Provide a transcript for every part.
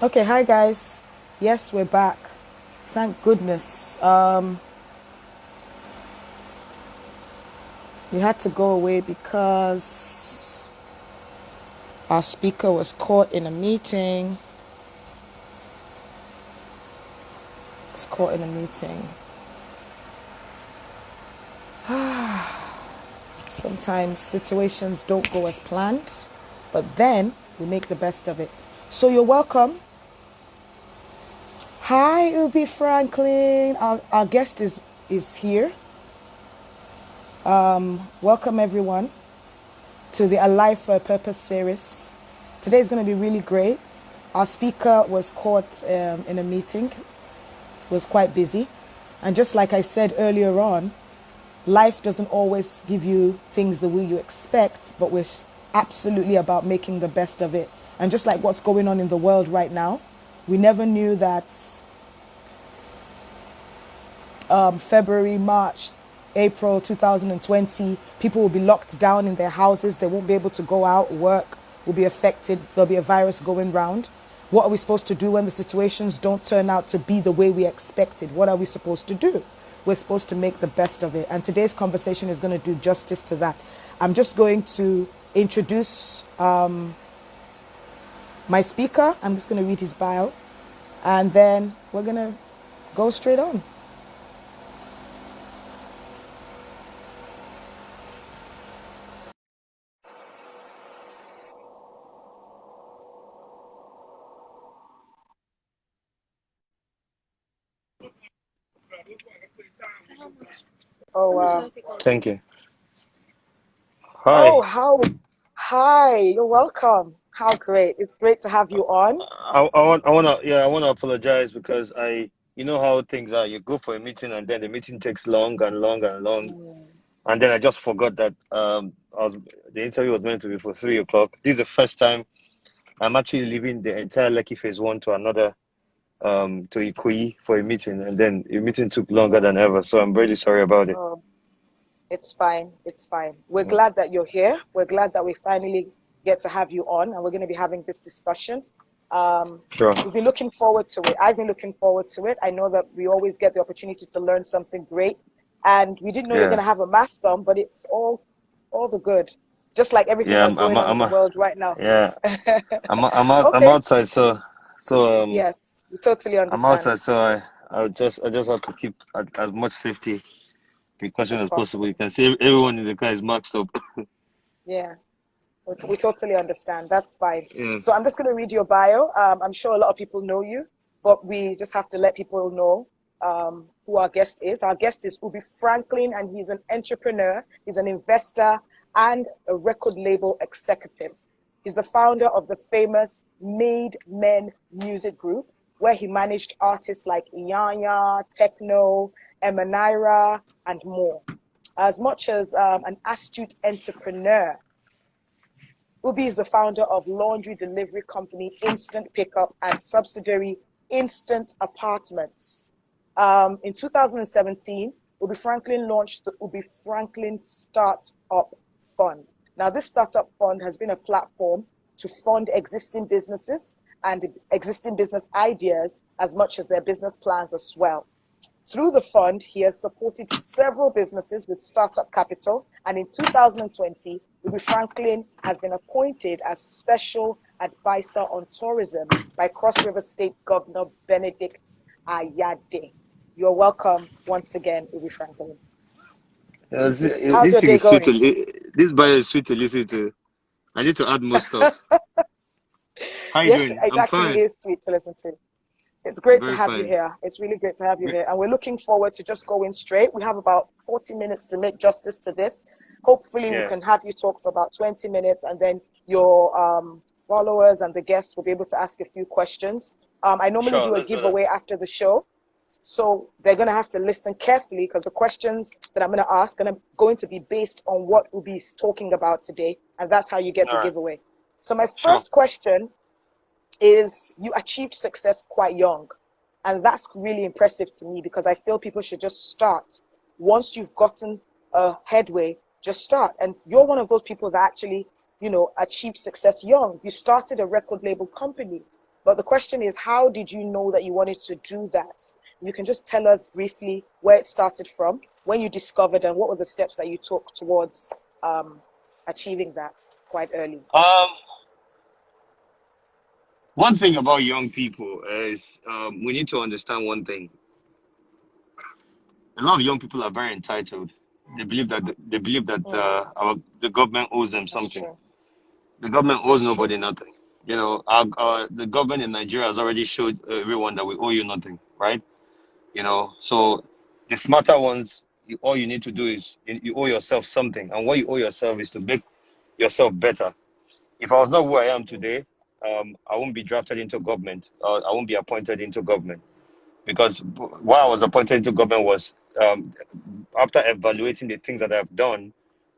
Okay, hi guys. Yes, we're back. Thank goodness. We had to go away because our speaker was caught in a meeting. Was caught in a meeting. Sometimes situations don't go as planned, but then we make the best of it. So you're welcome. Hi, Ubi Franklin. Our guest is here. Welcome everyone to the Alive for a Purpose series. Today is going to be really great. Our speaker was caught in a meeting, was quite busy. And just like I said earlier on, life doesn't always give you things the way you expect, but we're absolutely about making the best of it. And just like what's going on in the world right now, we never knew that February, March, April 2020, people will be locked down in their houses. They won't be able to go out, work will be affected. There'll be a virus going round. What are we supposed to do when the situations don't turn out to be the way we expected? What are we supposed to do? We're supposed to make the best of it. And today's conversation is going to do justice to that. I'm just going to introduce my speaker. I'm just going to read his bio. And then we're going to go straight on. Oh, wow. Thank you. Oh, Hi. hi, you're welcome. How great. It's great to have you on. I wanna apologize because you know how things are. You go for a meeting and then the meeting takes long and long and long, and then I just forgot that the interview was meant to be for 3 o'clock. This is the first time I'm actually leaving the entire Lekki phase one to another to Ikoyi for a meeting, and then the meeting took longer than ever. So I'm really sorry about it. Oh, it's fine. It's fine. We're Yeah. glad that you're here. We're glad that we finally get to have you on, and we're going to be having this discussion. Um, Sure. we've been looking forward to it. I've been looking forward to it. I know that we always get the opportunity to learn something great, and we didn't know you're going Yeah. to have a mask on, but it's all the good, just like everything Yeah. that's going on in the world right now. Yeah. I'm Okay. outside, so. Yes, we totally I'm understand. outside, so I just have to keep as much safety precaution As as possible. possible. You can see everyone in the car is maxed up. Yeah. We totally understand. That's fine. Yeah, So I'm just going to read your bio. I'm sure a lot of people know you, but we just have to let people know who our guest is. Our guest is Ubi Franklin, and he's an entrepreneur, he's an investor, and a record label executive. He's the founder of the famous Made Men Music Group, where he managed artists like Iyanya, Techno, Emanira, and more. As much as an astute entrepreneur, Ubi is the founder of laundry delivery company Instant Pickup and subsidiary Instant Apartments. In 2017, Ubi Franklin launched the Ubi Franklin Startup Fund. Now, this startup fund has been a platform to fund existing businesses and existing business ideas as much as their business plans as well. Through the fund, he has supported several businesses with startup capital, and in 2020, Ruby Franklin has been appointed as special advisor on tourism by Cross River State Governor Benedict Ayade. You're welcome once again, Ruby Franklin. How's this your thing day is sweet going? this bio is sweet to listen to. I need to add more stuff. How you Yes, doing? it I'm actually fine. is sweet to listen to. It's great to Very have you fine. here. It's really great to have you Ve- here. And we're looking forward to just going straight. We have about 40 minutes to make justice to this. Hopefully, we Yeah, can have you talk for about 20 minutes, and then your followers and the guests will be able to ask a few questions. I normally sure. do a Let's do that. giveaway after the show. So they're going to have to listen carefully because the questions that I'm going to ask are going to be based on what we'll be talking about today. And that's how you get All the right. giveaway. So my Sure. first question is, you achieved success quite young. And that's really impressive to me because I feel people should just start. Once you've gotten a headway, just start. And you're one of those people that actually, achieved success young. You started a record label company, But the question is, how did you know that you wanted to do that? You can just tell us briefly where it started from, when you discovered, and what were the steps that you took towards achieving that quite early. One thing about young people is we need to understand one thing. A lot of young people are very entitled. They believe that the government owes them That's something. true. The government owes That's true. nobody nothing. The government in Nigeria has already showed everyone that we owe you nothing, right? So the smarter ones, all you need to do is you owe yourself something, and what you owe yourself is to make yourself better. If I was not who I am today, I won't be drafted into government, or I won't be appointed into government, because why I was appointed into government was after evaluating the things that I've done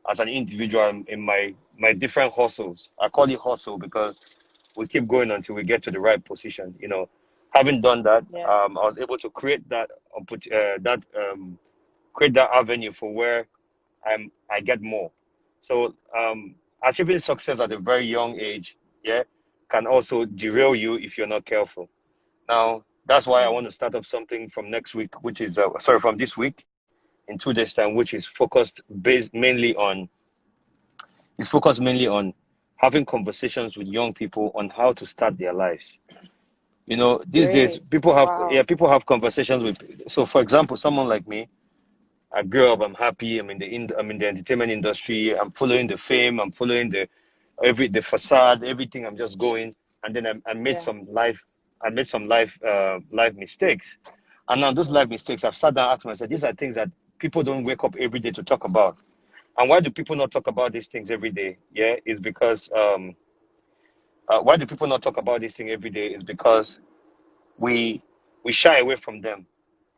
as an individual in my different hustles. I call it hustle because we keep going until we get to the right position. Having done that, Yeah. I was able to create create that avenue for where I get more. So achieving success at a very young age, yeah, can also derail you if you're not careful. Now, that's why I want to start up something from next week, which is from this week in 2 days' time, which is focused mainly on having conversations with young people on how to start their lives. These days Great. Wow. people have conversations with. So, for example, someone like me, I grew up. I'm happy. I'm in the entertainment industry. I'm following the fame. I'm following the facade. Everything. I'm just going. And then I made Yeah. some life. I made some life mistakes. And now those life mistakes, I've sat down and asked myself, these are things that people don't wake up every day to talk about. And why do people not talk about these things every day? Yeah, it's because why do people not talk about this thing every day? Is because we we shy away from them.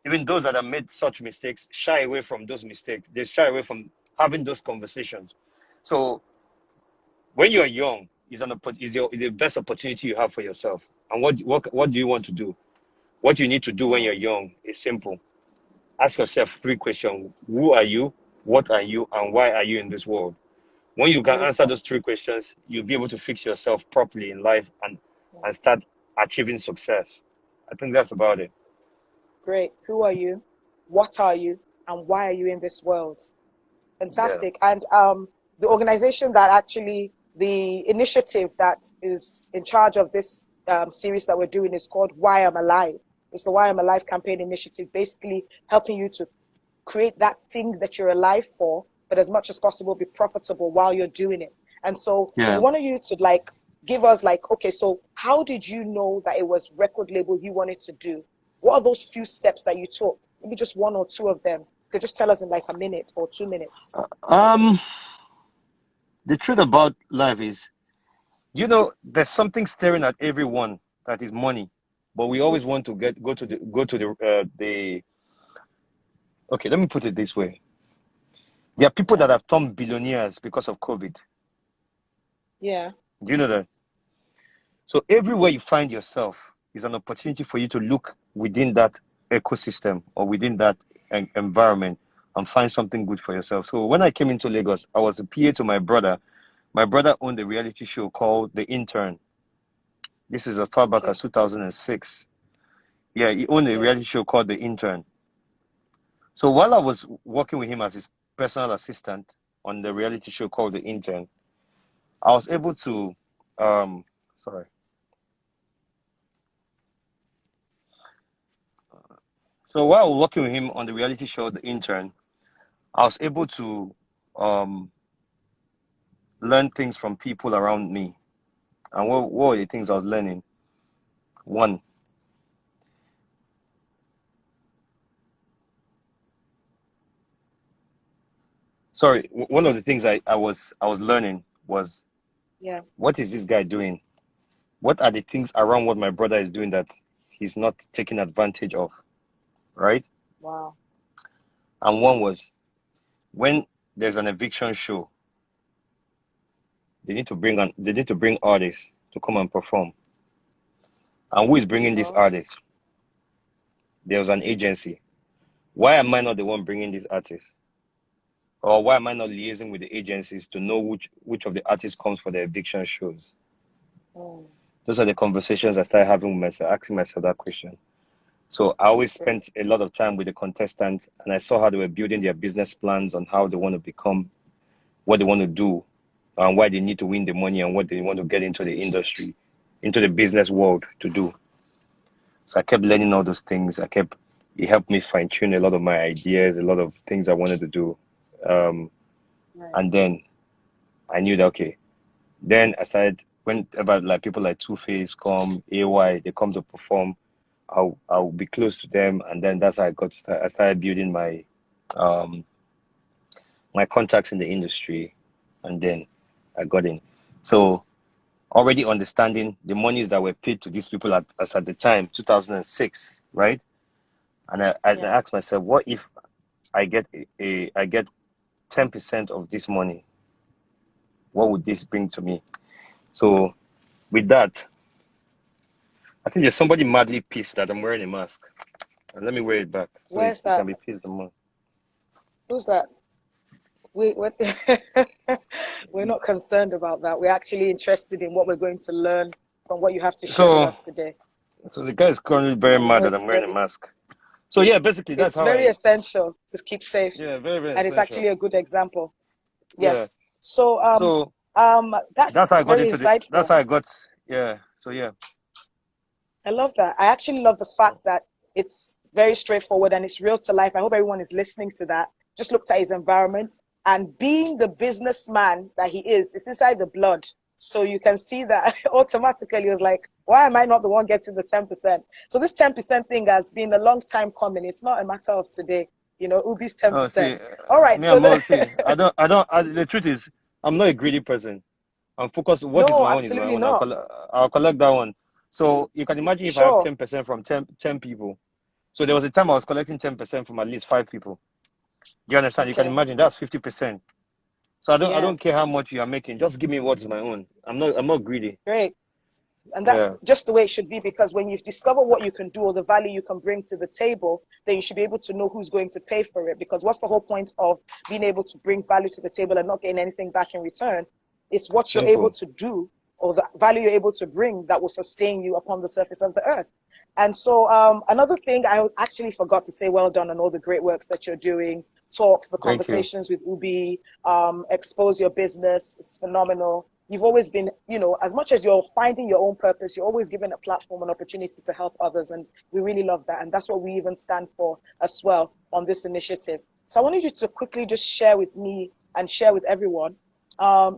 Even those that have made such mistakes shy away from those mistakes. They shy away from having those conversations. So when you're young, is the best opportunity you have for yourself. And what do you want to do? What you need to do when you're young is simple. Ask yourself 3 questions: Who are you? What are you? And why are you in this world? When you can answer Beautiful. those 3 questions, you'll be able to fix yourself properly in life and start achieving success. I think that's about it. Great. Who are you? What are you? And why are you in this world? Yeah. Fantastic. And the organization that actually, the initiative that is in charge of this series that we're doing is called Why I'm Alive. It's the Why I'm Alive campaign initiative, basically helping you to create that thing that you're alive for, but as much as possible, be profitable while you're doing it. And so we Yeah. wanted you to give us okay, so how did you know that it was record label you wanted to do? What are those few steps that you took? Maybe just one or two of them. You could just tell us in like a minute or 2 minutes. Um, the truth about life is, there's something staring at everyone that is money, but we always want to go to the. Okay, let me put it this way: there are people Yeah. that have turned billionaires because of COVID. Yeah. Do you know that? So everywhere you find yourself is an opportunity for you to look within that ecosystem or within that environment and find something good for yourself. So when I came into Lagos, I was a PA to my brother. My brother owned a reality show called The Intern. This is as far back Okay. as 2006. Yeah, he owned a Okay. reality show called The Intern. So while I was working with him as his personal assistant on the reality show called The Intern, I was able to, sorry. So while I was working with him on the reality show The Intern, I was able to um, learn things from people around me. And what were the things I was learning? One, one of the things I was learning was, Yeah. what is this guy doing? What are the things around what my brother is doing that he's not taking advantage of, right? Wow. And one was, when there's an eviction show, they need to bring artists to come and perform. And who is bringing these Oh. artists? There was an agency. Why am I not the one bringing these artists? Or why am I not liaising with the agencies to know which of the artists comes for the eviction shows? Oh. Those are the conversations I started having with myself, asking myself that question. So I always Okay. spent a lot of time with the contestants, and I saw how they were building their business plans on how they want to become, what they want to do, and why they need to win the money, and what they want to get into the industry, into the business world to do. So I kept learning all those things. It helped me fine tune a lot of my ideas, a lot of things I wanted to do. Um, Right. and then I knew that, okay, then I started, whenever like people like Two Face come, AY, they come to perform, I'll be close to them, and then that's how I started building um my contacts in the industry, and then I got in. So already understanding the monies that were paid to these people as at the time, 2006, right? And I Yeah. asked myself, what if I get 10% of this money? What would this bring to me? So with that, I think there's somebody madly pissed that I'm wearing a mask. And let me wear it back so Where's it can that? be pissed more. Who's that? We're, we're not concerned about that. We're actually interested in what we're going to learn from what you have to share with So us today. so the guy is currently very You mad know, that I'm wearing a mask. So yeah, basically that's it's how very I essential to keep safe, yeah, very, very and it's essential. actually a good example. Yeah. Yes. So So that's very that's insightful. how I got yeah. So yeah. I love that. I actually love the fact that it's very straightforward and it's real to life. I hope everyone is listening to that. Just looked at his environment and being the businessman that he is, it's inside the blood. So you can see that automatically he was like, why am I not the one getting the 10%? So this 10% thing has been a long time coming. It's not a matter of today, Ubi's Oh, 10%. see, All right. me, So I'm all see. The truth is, I'm not a greedy person. I'm focused. What is no, my own is my absolutely own. not. I'll collect that one. So you can imagine if I have Sure. 10% from 10 people. So there was a time I was collecting 10% from at least 5 people. Do you understand? You can Okay. imagine that's 50%. So I Yeah. don't care how much you are making. Just give me what is my own. I'm not greedy. Great. And Yeah. that's just the way it should be, because when you've discovered what you can do or the value you can bring to the table, then you should be able to know who's going to pay for it. Because what's the whole point of being able to bring value to the table and not getting anything back in return? It's what you're able Simple. to do or the value you're able to bring that will sustain you upon the surface of the earth. And so another thing I actually forgot to say, well done on all the great works that you're doing, talks, the Thank you. conversations with Ubi, expose your business. It's phenomenal. You've always been, as much as you're finding your own purpose, you're always given a platform, an opportunity to help others. And we really love that. And that's what we even stand for as well on this initiative. So I wanted you to quickly just share with me and share with everyone.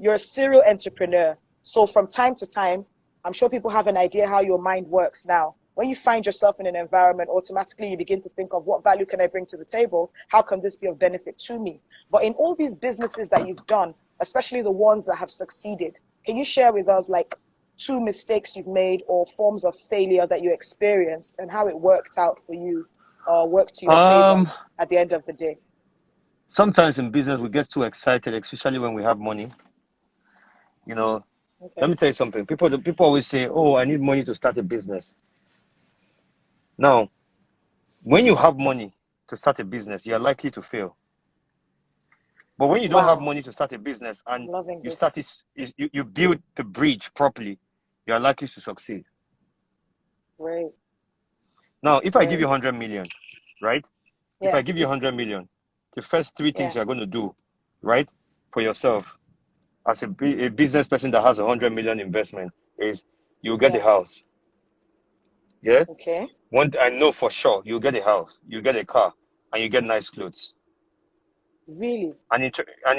You're a serial entrepreneur. So from time to time, I'm sure people have an idea how your mind works now. When you find yourself in an environment, automatically you begin to think of what value can I bring to the table? How can this be of benefit to me? But in all these businesses that you've done, especially the ones that have succeeded, can you share with us like two mistakes you've made or forms of failure that you experienced and how it worked out for you or worked to your favor Um, at the end of the day? Sometimes in business we get too excited, especially when we have money. You know, let Okay. me tell you something. People always say, "Oh, I need money to start a business." Now, when you have money to start a business, you are likely to fail. But when you don't have Wow. money to start a business and Loving you start it, this. you build the bridge properly, you are likely to succeed. Great. Now, if I give Great. you 100 million, right? If Yeah. I give you 100 million, the first three things Yeah. you're going to do, right, for yourself as a business person that has 100 million investment is you get a Yeah. house. Yeah. Okay. One, I know for sure you get a house, you get a car, and you get nice clothes. Really? And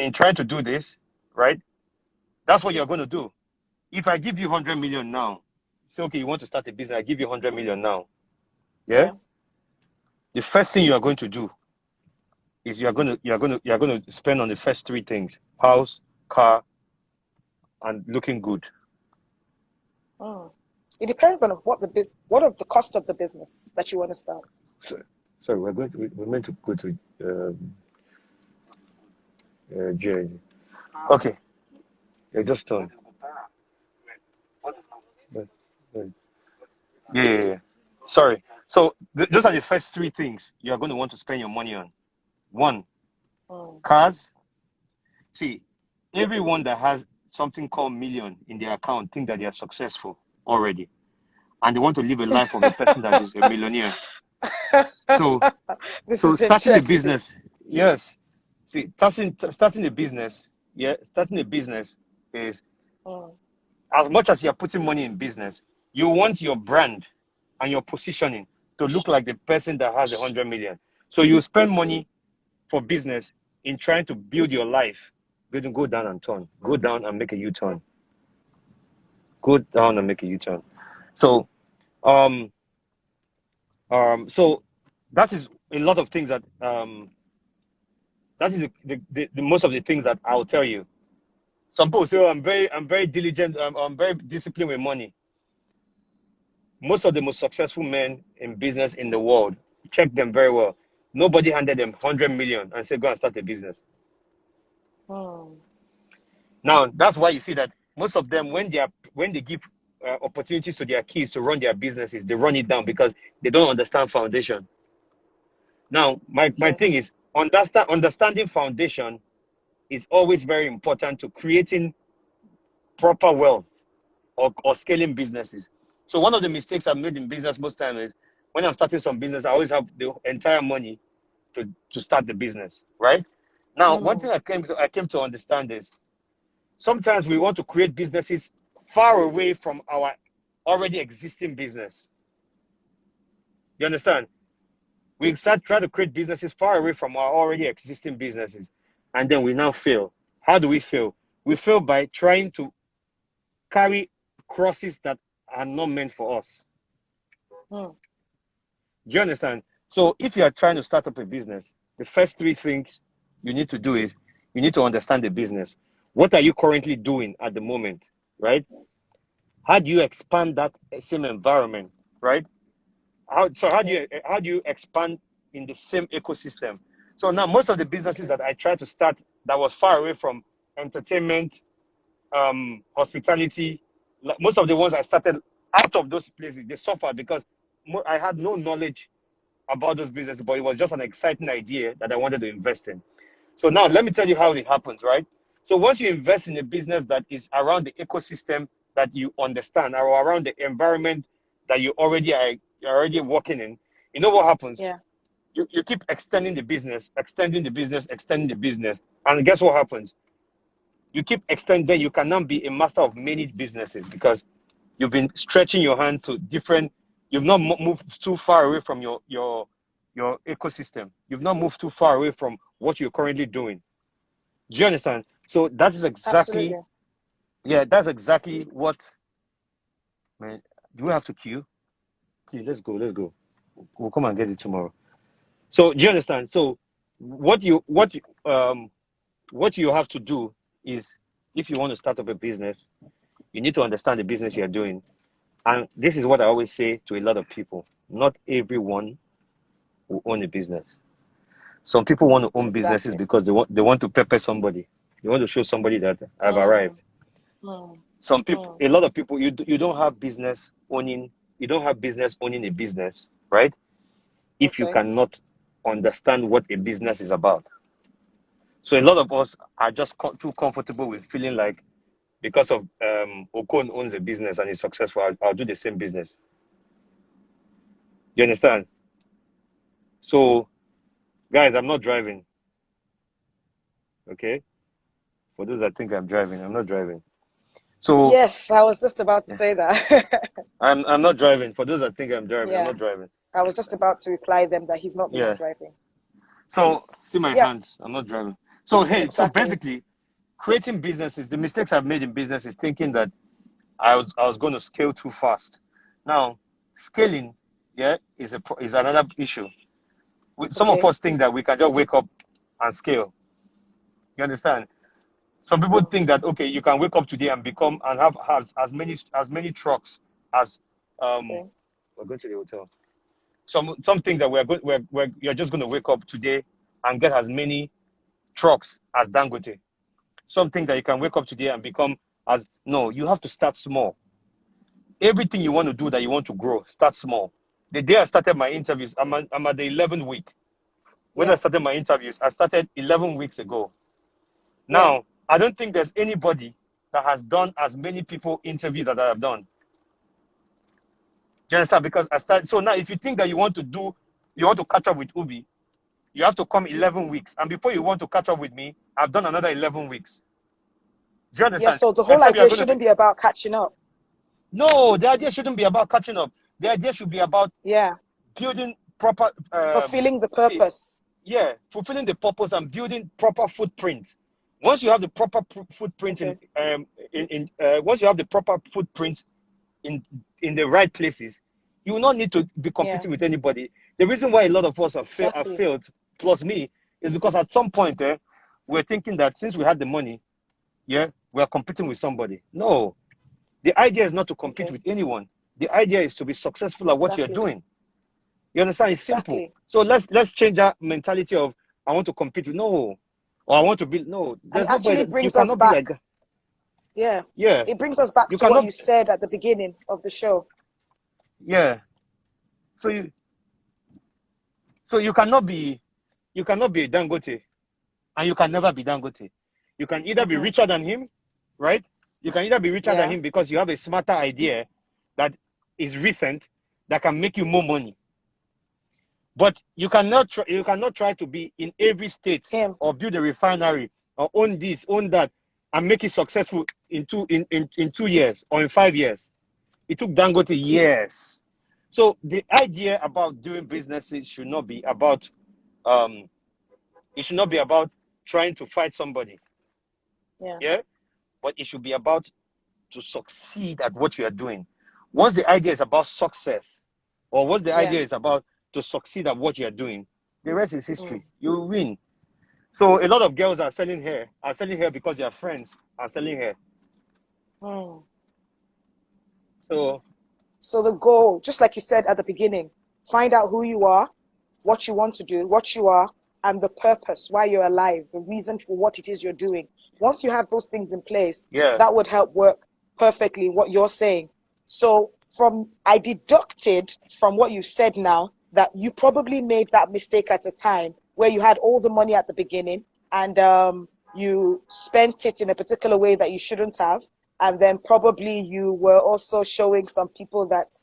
in trying to do this, right, that's what Mhm. you're going to do. If I give you 100 million now, say, okay, you want to start a business, I give you 100 million now. Yeah. Yeah. The first thing you are going to do is you're going to spend on the first three things: house, car, and looking good. Mm. It depends on what of the cost of the business that you want to start. So, sorry, we're meant to go to J. Okay, yeah, just turn. But, but- yeah. Sorry. So those are the first three things you are going to want to spend your money on. One, Mm. cars. See, everyone that has something called million in their account think that they are successful. already, and they want to live a life of a person that is a millionaire. So, This so is starting a interesting. business, yes. See, starting a business, yeah, starting a business is, Mm, as much as you're putting money in business, you want your brand and your positioning to look like the person that has 100 million. So you spend money for business in trying to build your life. Go down and turn. Go down and make a U-turn. Go down and make a U-turn. So, um, so that is a lot of things that that is the most of the things that I'll tell you. Some people say, oh, I'm very diligent. I'm very disciplined with money. Most of the most successful men in business in the world, check them very well. Nobody handed them 100 million and said, go and start a business. mm, Now, that's why you see that most of them, when they give opportunities to their kids to run their businesses, they run it down because they don't understand foundation. Now, my okay. thing is, understanding foundation is always very important to creating proper wealth or scaling businesses. So one of the mistakes I've made in business most times is when I'm starting some business, I always have the entire money to start the business, right? Now, one thing Mm, I came to understand is sometimes we want to create businesses far away from our already existing business. You understand? We start trying to create businesses far away from our already existing businesses, and then we now fail. How do we fail? We fail by trying to carry crosses that are not meant for us. mm, Do you understand? So if you are trying to start up a business, the first three things you need to do is you need to understand the business. What are you currently doing at the moment, right? How do you expand that same environment, right? How okay. do you expand in the same ecosystem? So now most of the businesses Okay. that I tried to start that was far away from entertainment, hospitality, most of the ones I started out of those places, they suffered because I had no knowledge about those businesses, but it was just an exciting idea that I wanted to invest in. So now let me tell you how it happens, right? So once you invest in a business that is around the ecosystem that you understand or around the environment that you're already working in, you know what happens? Yeah. You keep extending the business, extending the business, extending the business. And guess what happens? You keep extending, you can now be a master of many businesses because you've been stretching your hand to different, you've not moved too far away from your ecosystem. You've not moved too far away from what you're currently doing. Do you understand? So that is exactly, Absolutely. yeah, that's exactly what, man, do we have to queue? Please, let's go. We'll come and get it tomorrow. So do you understand? So what you what you- what you have to do is if you want to start up a business, you need to understand the business you're doing. And this is what I always say to a lot of people. Not everyone will own a business. Some people want to own businesses Exactly. because they want to pepper somebody. They want to show somebody that I've arrived. Mm, mm, Some people, mm. a lot of people, you don't have business owning, you don't have business owning a business, right? If you Okay. cannot understand what a business is about. So a lot of us are just too comfortable with feeling like because of Okon owns a business and is successful, I'll do the same business. You understand? So guys, I'm not driving. Okay, for those that think I'm driving, I'm not driving. So Yes, I was just about to yeah, say that. I'm not driving. For those that think I'm driving, I'm Yeah, not driving. I was just about to reply them that he's not the one Yeah. driving. So see my Yeah, hands. I'm not driving. So hey, so exactly. basically, creating businesses. The mistakes I've made in business is thinking that I was going to scale too fast. Now, scaling, yeah, is another issue. Some of Okay. us think that we can just wake up and scale. You understand? Some people Mm, think that okay, you can wake up today and become and have as many trucks as okay. we're going to the hotel. Some think that you're just going to wake up today and get as many trucks as Dangote. Some think that you can wake up today and become as no. You have to start small. Everything you want to do that you want to grow, start small. The day I started my interviews, I'm at the 11th week. When I Yeah, started my interviews, I started 11 weeks ago. yeah. Now, I don't think there's anybody that has done as many people interviews that I have done. Do you understand? Because I started. So now, if you think that you want to catch up with Ubi, you have to come 11 weeks. And before you want to catch up with me, I've done another 11 weeks. Do you Yeah, understand? so the whole Except you're idea going to be. shouldn't be about catching up. No, the idea shouldn't be about catching up. The idea should be about Yeah, building proper. fulfilling the See, purpose. yeah, fulfilling the purpose and building proper footprint. Once you have the proper footprint Okay. once you have the proper footprint in the right places, you will not need to be Yeah, competing with anybody. The reason why a lot of us have exactly. failed, plus me, is because at some point we're thinking that since we had the money, yeah, we are competing with somebody. No, the idea is not to compete Okay, with anyone. The idea is to be successful at what you're exactly. doing. You understand? It's simple. Exactly. So let's change that mentality of I want to compete with no, or I want to be no. And There's it nobody actually that you brings us cannot be back. like that. Yeah. Yeah, It brings us back you to what cannot. you said at the beginning of the show. Yeah. So you cannot be a Dangote, and you can never be Dangote. You can either be Hmm. richer than him, right? You can either be richer than Yeah. him because you have a smarter idea that is recent that can make you more money. But you cannot try to be in every state Him. or build a refinery or own this, own that, and make it successful in 2 years or in 5 years. It took Dangote years. So the idea about doing businesses should not be about um it should not be about trying to fight somebody. Yeah. Yeah. But it should be about to succeed at what you are doing. Once the idea is about success, or once the Yeah. idea is about to succeed at what you are doing, the rest is Mm. history. You will win. So a lot of girls are selling hair because their friends are selling hair. Mm. So So the goal, just like you said at the beginning, find out who you are, what you want to do, what you are, and the purpose, why you're alive, the reason for what it is you're doing. Once you have those things in place, yeah, that would help work perfectly what you're saying. So I deducted from what you said now that you probably made that mistake at a time where you had all the money at the beginning and you spent it in a particular way that you shouldn't have. And then probably you were also showing some people that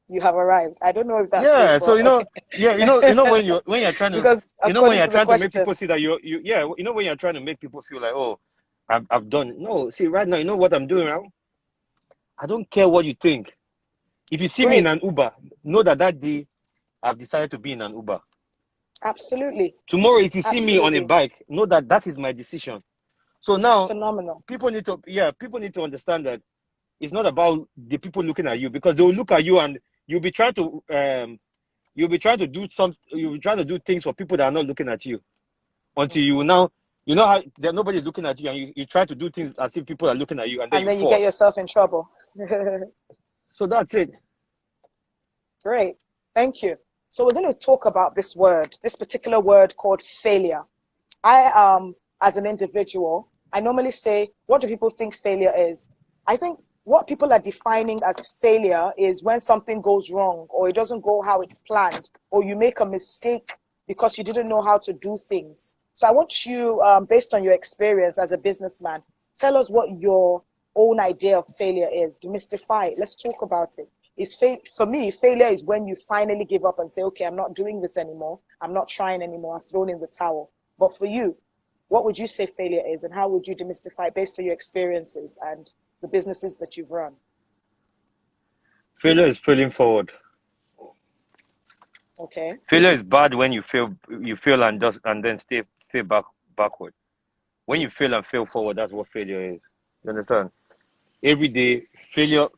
you have arrived. I don't know if that's it, yeah. So but okay. yeah, when you're trying to Because when according you're to the trying to make question, people see that you yeah, when you're trying to make people feel like, oh, I've done no, see right now, you know what I'm doing now? I don't care what you think. If you see me in great, an Uber, know that that day I've decided to be in an Uber. absolutely, Tomorrow, if you see me on a absolutely bike, know that that is my decision. So now, phenomenal. people need to understand that it's not about the people looking at you because they will look at you and you'll be trying to you'll be trying to do things for people that are not looking at you until Mm. you know how that nobody's looking at you and you try to do things as if people are looking at you and then And you then you get fall. yourself in trouble. So that's it. Great, thank you. So we're going to talk about this particular word called failure. As an individual, I normally say, what do people think failure is? I think what people are defining as failure is when something goes wrong or it doesn't go how it's planned or you make a mistake because you didn't know how to do things. So I want you, based on your experience as a businessman, tell us what your own idea of failure is. Demystify it. Let's talk about it. For me, failure is when you finally give up and say, okay, I'm not doing this anymore. I'm not trying anymore. I've thrown in the towel. But for you, what would you say failure is and how would you demystify it based on your experiences and the businesses that you've run? Failure is failing forward. Okay. Failure is bad when you fail and then stay backward. When you fail and fail forward, that's what failure is. You understand? Every day, failure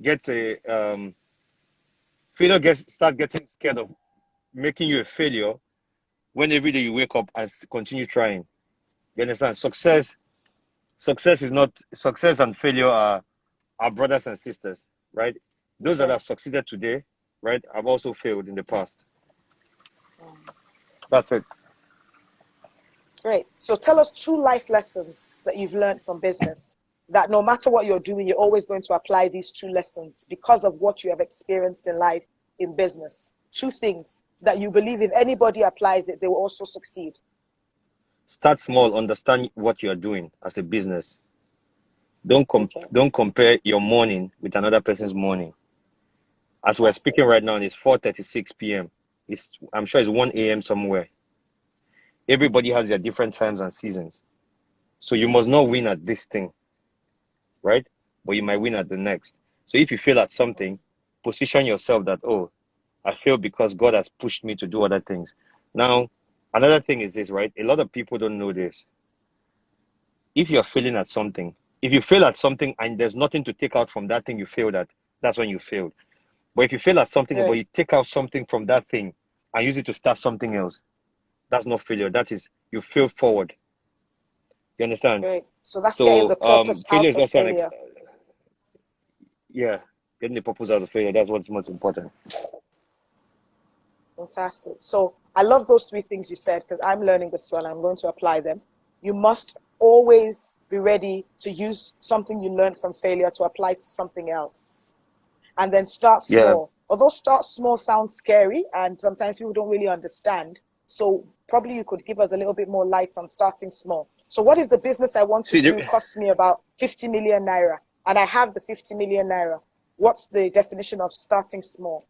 gets a failure gets start getting scared of making you a failure when every day you wake up and continue trying. You understand? Success is not success and failure are brothers and sisters, right? Those that Okay. have succeeded today, right, have also failed in the past. Mm. That's it. Great. So tell us two life lessons that you've learned from business that no matter what you're doing, you're always going to apply these two lessons because of what you have experienced in life in business. Two things that you believe if anybody applies it, they will also succeed. Start small, understand what you are doing as a business. Okay. don't compare your morning with another person's morning. As we're Fantastic. speaking right now, it's 4:36 p.m. I'm sure it's 1 a.m. somewhere. Everybody has their different times and seasons. So you must not win at this thing, right? But you might win at the next. So if you fail at something, position yourself that, oh, I failed because God has pushed me to do other things. Now, another thing is this, right? A lot of people don't know this. If you're failing at something, if you fail at something and there's nothing to take out from that thing you failed at, that's when you failed. But if you fail at something, but Great. you take out something from that thing and use it to start something else, that's not failure. That is, you fail forward. You understand? Great. So that's getting So the purpose failure out is of also failure. yeah, getting the purpose out of failure. That's what's most important. Fantastic. So I love those three things you said because I'm learning this one. I'm going to apply them. You must always be ready to use something you learned from failure to apply to something else. And then start Yeah. small. Although start small sounds scary and sometimes people don't really understand. So probably you could give us a little bit more light on starting small. So what if the business I want to See, do costs me about 50 million naira and I have the 50 million naira? What's the definition of starting small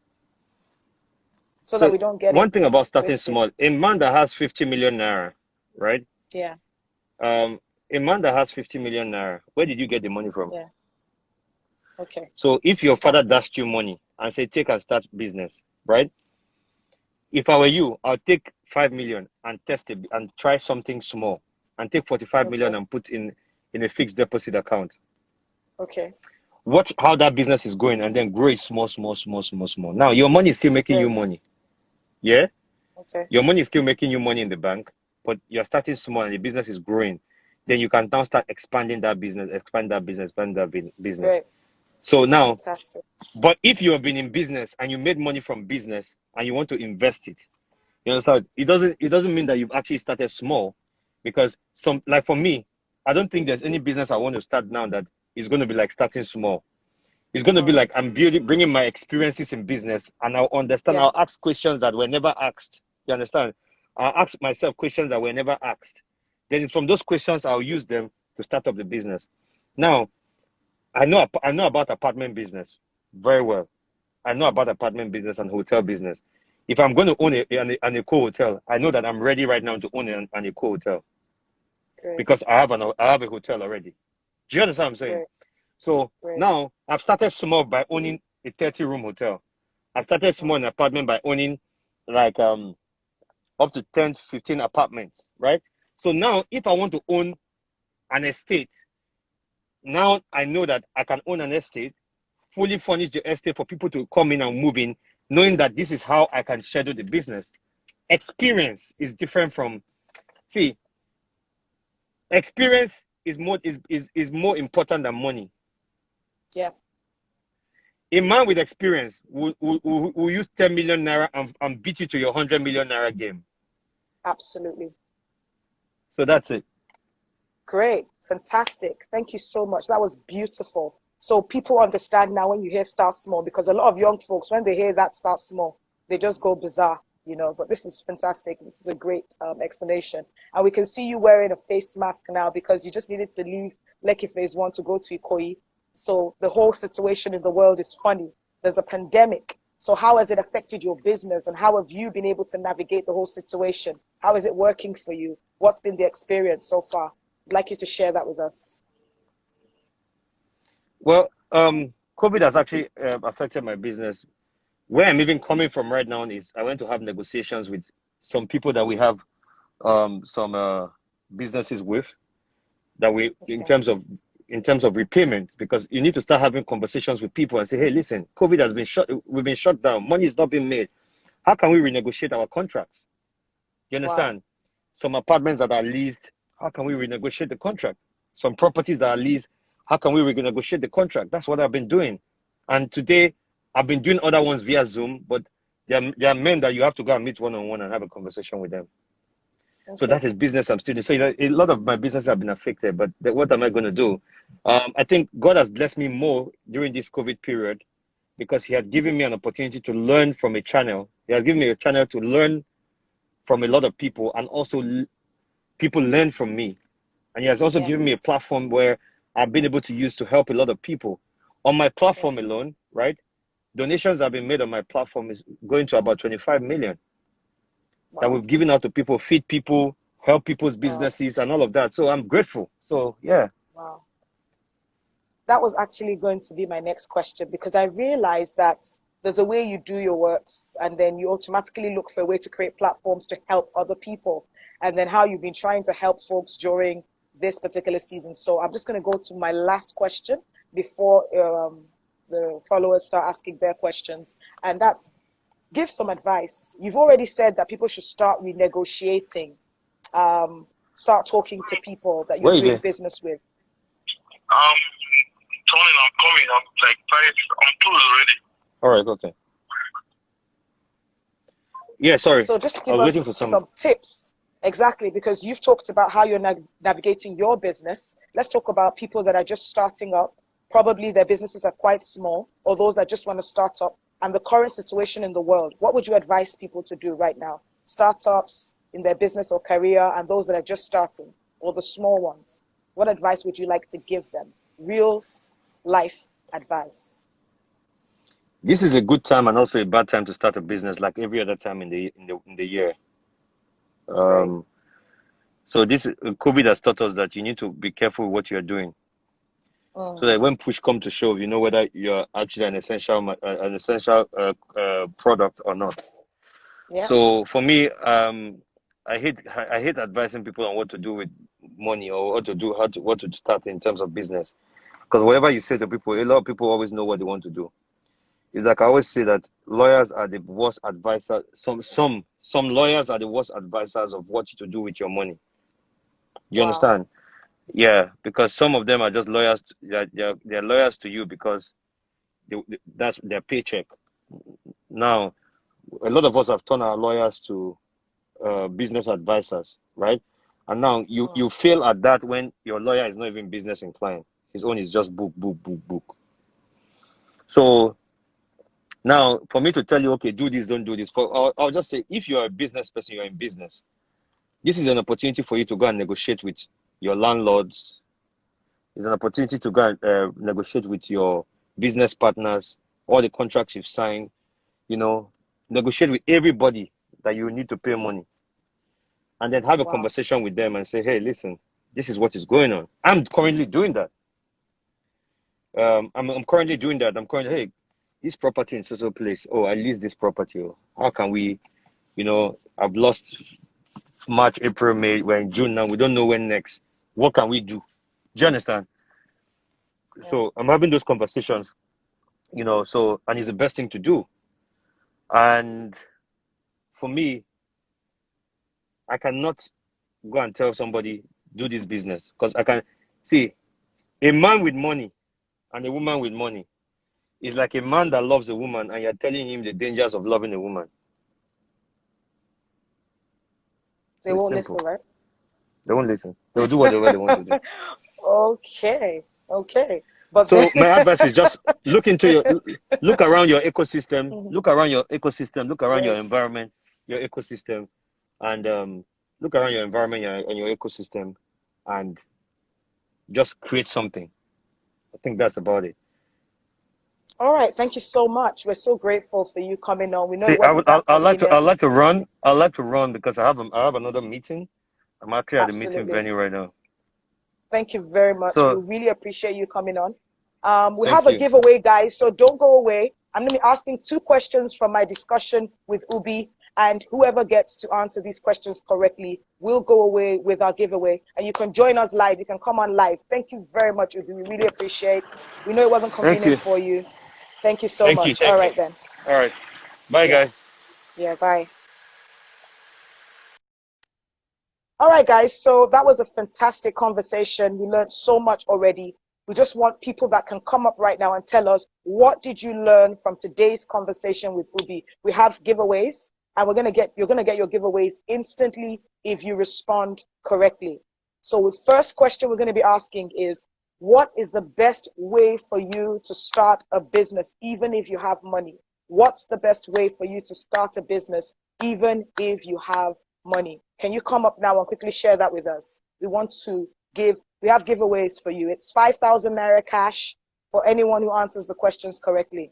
so that so we don't get one it thing about starting twisted? small, a man that has 50 million naira, right? Yeah, Um, a man that has 50 million naira, where did you get the money from? yeah. Okay, So if your father fantastic. dashed you money and say take and start business, right? If I were you, I'll take 5 million and test it and try something small and take 45 million Okay, and put in a fixed deposit account. okay, Watch how that business is going and then grow it small, small, small, small, small. Now your money is still making you great. money. Yeah? Okay, Your money is still making you money in the bank, but you're starting small and the business is growing. Then you can now start expanding that business, expand that business. great, So now, fantastic. but if you have been in business and you made money from business and you want to invest it, you understand? It doesn't mean that you've actually started small, because some, like for me, I don't think there's any business I want to start now that is going to be like starting small. It's going to be Mm, like I'm bringing my experiences in business, and I'll understand. yeah, I'll ask questions that were never asked. You understand? I'll ask myself questions that were never asked. Then it's from those questions I'll use them to start up the business. Now, I know about apartment business very well. I know about apartment business and hotel business. If I'm going to own an eco hotel, I know that I'm ready right now to own an eco hotel great, because I have a hotel already. Do you understand what I'm saying? great, So great. now I've started small by owning a 30-room hotel. I started small Mm, in an apartment by owning like up to 10, 15 apartments, right? So now if I want to own an estate, now I know that I can own an estate, fully furnish the estate for people to come in and move in, knowing that this is how I can schedule the business. Experience is different from, see, experience is more important than money. yeah, A man with experience will use 10 million naira and beat you to your 100 million naira game. absolutely. So that's it. Great, fantastic. Thank you so much. That was beautiful. So people understand now when you hear start small, because a lot of young folks, when they hear that start small, they just go bizarre, you know. But this is fantastic. This is a great explanation. And we can see you wearing a face mask now because you just needed to leave Lekki phase one to go to Ikoyi. So the whole situation in the world is funny. There's a pandemic. So how has it affected your business and how have you been able to navigate the whole situation? How is it working for you? What's been the experience so far? I'd like you to share that with us. Well, COVID has actually affected my business. Where I'm even coming from right now is I went to have negotiations with some people that we have some businesses with, that we Okay. in terms of repayment, because you need to start having conversations with people and say, hey, listen, COVID has been shut, we've been shut down, money is not being made. How can we renegotiate our contracts? You Wow. understand? Some apartments that are leased, how can we renegotiate the contract? Some properties that are leased, how can we renegotiate the contract? That's what I've been doing. And today, I've been doing other ones via Zoom, but there are men that you have to go and meet one on one and have a conversation with them. So Okay. that is business I'm still doing. So a lot of my businesses have been affected, but what am I going to do? I think God has blessed me more during this COVID period because He had given me an opportunity to learn from a channel. He has given me a channel to learn from a lot of people, and also people learn from me. And He has also given me a Yes. platform where I've been able to use to help a lot of people. On my platform Yes. alone, right? Donations that have been made on my platform is going to about 25 million that Wow. we've given out to people, feed people, help people's Wow. businesses and all of that. So I'm grateful. So yeah. Wow. That was actually going to be my next question, because I realized that there's a way you do your works, and then you automatically look for a way to create platforms to help other people, and then how you've been trying to help folks during this particular season. So I'm just going to go to my last question before the followers start asking their questions, and that's, give some advice. You've already said that people should start renegotiating, start talking to people that you're Where you doing there? business with. Tony, I'm coming. I'm like I'm close already. All right, okay. Yeah, sorry. So just I give was us waiting for someone. some tips. Exactly, because you've talked about how you're navigating your business. Let's talk about people that are just starting up. Probably their businesses are quite small, or those that just want to start up, and the current situation in the world. What would you advise people to do right now? Startups in their business or career, and those that are just starting, or the small ones. What advice would you like to give them? Real life advice. This is a good time and also a bad time to start a business, like every other time in the year. Right. So this COVID has taught us that you need to be careful with what you're doing, so Mm. that when push come to shove, you know whether you're actually an essential product or not. Yeah. So for me, I hate advising people on what to do with money or what to start in terms of business, because whatever you say to people, a lot of people always know what they want to do. It's like I always say that lawyers are the worst advisors. Some lawyers are the worst advisors of what to do with your money. You Wow. understand? Yeah, because some of them are just lawyers. They're lawyers to you because that's their paycheck. Now, a lot of us have turned our lawyers to business advisors, right? And now you Mm. fail at that when your lawyer is not even business inclined. His own is just book, book, book, book. So now, for me to tell you, okay, do this, don't do this, I'll just say, if you're a business person, you're in business, this is an opportunity for you to go and negotiate with your landlords. It's an opportunity to go and negotiate with your business partners, all the contracts you've signed, you know, negotiate with everybody that you need to pay money, and then have a Wow. conversation with them and say, hey, listen, this is what is going on. I'm currently doing that. I'm currently doing that. Hey, this property in so place. Oh, I lease this property. Oh, how can we, I've lost March, April, May. We're in June now. We don't know when next. What can we do? Do you understand? Yeah. So I'm having those conversations, and it's the best thing to do. And for me, I cannot go and tell somebody, do this business, because I can see a man with money and a woman with money is like a man that loves a woman and you're telling him the dangers of loving a woman. They So it's won't simple. listen, right? They won't listen. They'll do whatever they want to do. Okay. Okay. But then So my advice is just look around your ecosystem, Mhm. look around your Great. environment, your ecosystem, and look around your environment and your ecosystem, and just create something. I think that's about it. All right. Thank you so much. We're so grateful for you coming on. We know it See, wasn't that I'd convenient. like to run. I'd like to run because I have another meeting. I'm actually at the meeting Absolutely. venue right now. Thank you very much. We So really appreciate you coming on. We thank have a you. giveaway, guys, so don't go away. I'm going to be asking 2 questions from my discussion with Ubi, and whoever gets to answer these questions correctly will go away with our giveaway. And you can join us live. You can come on live. Thank you very much, Ubi. We really appreciate. We know it wasn't Thank convenient you. for you. Thank you so Thank you. much. All Thank you. right, then. All right. Bye, Yeah. guys. Yeah, bye. All right, guys. So that was a fantastic conversation. We learned so much already. We just want people that can come up right now and tell us, what did you learn from today's conversation with Ubi? We have giveaways, and you're gonna get your giveaways instantly if you respond correctly. So the first question we're gonna be asking is, what is the best way for you to start a business, even if you have money? What's the best way for you to start a business, even if you have money? Can you come up now and quickly share that with us? We want to we have giveaways for you. It's 5,000 Naira cash for anyone who answers the questions correctly.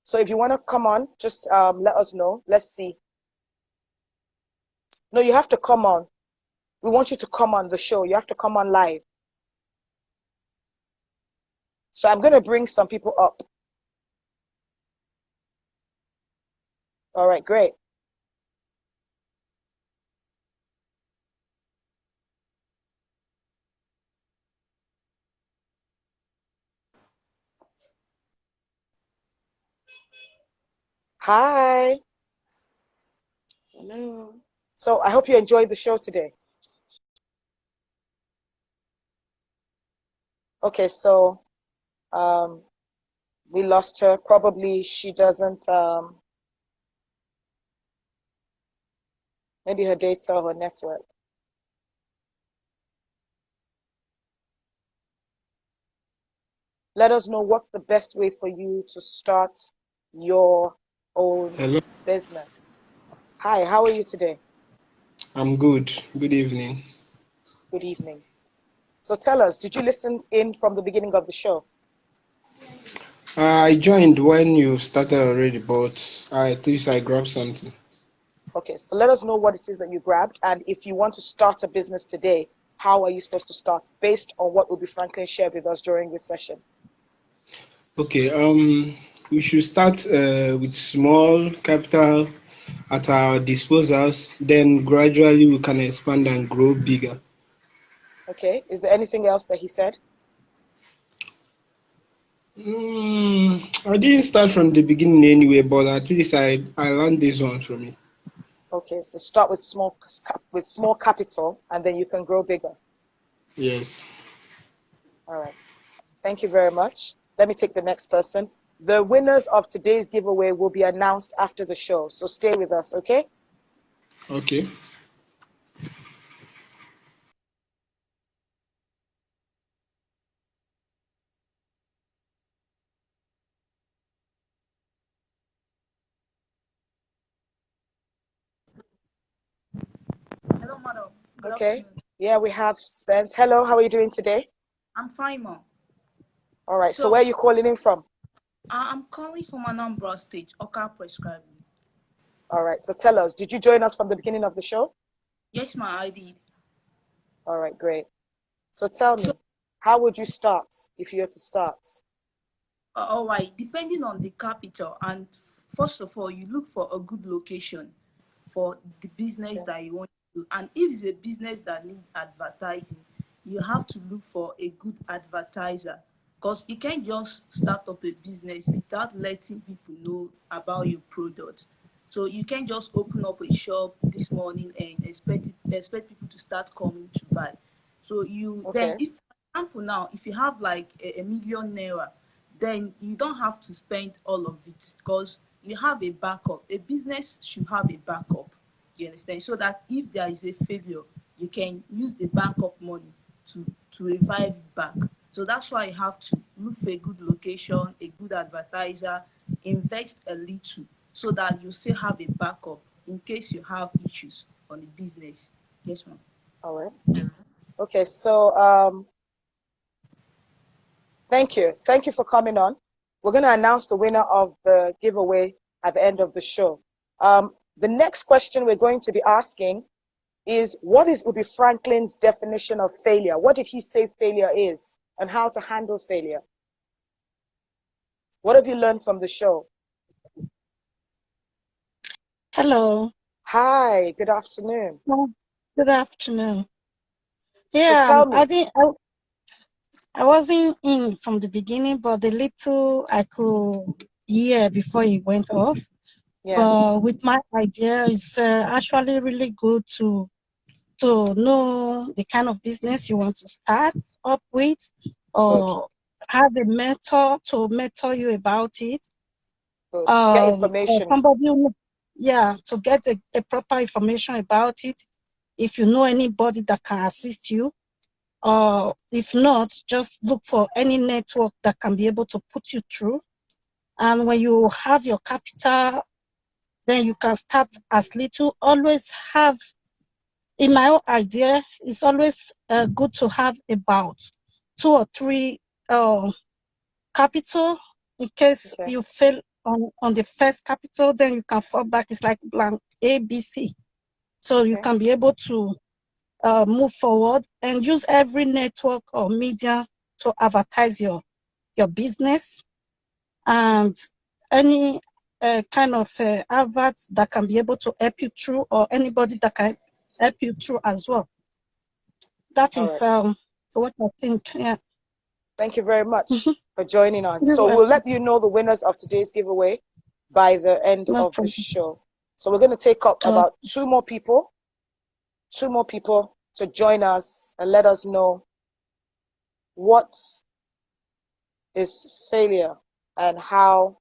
So if you want to come on, just let us know. Let's see. No, you have to come on. We want you to come on the show. You have to come on live. So I'm going to bring some people up. All right, great. Hi. Hello. So I hope you enjoyed the show today. Okay, so we lost her. Probably she doesn't, maybe her data or her network. Let us know what's the best way for you to start your own business. Hi, how are you today? I'm good. Good evening. Good evening. So tell us, did you listen in from the beginning of the show? I joined when you started already, but at least I grabbed something. Okay, so let us know what it is that you grabbed. And if you want to start a business today, how are you supposed to start based on what Ubi Franklin shared with us during this session? Okay, we should start with small capital at our disposals, then gradually we can expand and grow bigger. Okay, is there anything else that he said? I didn't start from the beginning anyway, but at least I learned this one from you. Okay, so start with small capital, and then you can grow bigger. Yes. All right. Thank you very much. Let me take the next person. The winners of today's giveaway will be announced after the show, so stay with us, okay? Okay. Hello, madam. Good Okay. afternoon. Yeah, we have Spence. Hello, how are you doing today? I'm fine, ma'am. All right, so where are you calling in from? I'm calling from Anambra State, Oka Prescribing. All right, so tell us, did you join us from the beginning of the show? Yes, ma'am, I did. All right, great. So tell me, how would you start if you had to start? All right, depending on the capital, and first of all, you look for a good location for the business that you want to do. And if it's a business that needs advertising, you have to look for a good advertiser, because you can't just start up a business without letting people know about your product. So you can't just open up a shop this morning and expect people to start coming to buy. So then, if for example now, if you have like a million naira, then you don't have to spend all of it, because you have a backup. A business should have a backup. You understand? So that if there is a failure, you can use the backup money to revive it back. So that's why you have to look for a good location, a good advertiser, invest a little, so that you still have a backup in case you have issues on the business. Yes, ma'am. All right. Okay, so thank you. Thank you for coming on. We're going to announce the winner of the giveaway at the end of the show. The next question we're going to be asking is, what is Ubi Franklin's definition of failure? What did he say failure is, and how to handle failure? What have you learned from the show? Hello. Hi, good afternoon. Well, good afternoon. Yeah, so tell me. I wasn't in from the beginning, but the little I could hear before it went off. Yeah. But with my idea, it's actually really good to know the kind of business you want to start up with, or have a mentor to mentor you about it. Get information. Or somebody, to get the proper information about it. If you know anybody that can assist you, or if not, just look for any network that can be able to put you through. And when you have your capital, then you can start as little. Always have in my own idea, it's always good to have about 2 or 3 capital in case you fail on the first capital, then you can fall back. It's like blank ABC. So you can be able to move forward and use every network or media to advertise your business, and any kind of adverts that can be able to help you through, or anybody that can help you through as well. That is what I think. Yeah. Thank you very much for joining on. So we'll let you know the winners of today's giveaway by the end of the show. So we're going to take up about 2 more people to join us and let us know what is failure and how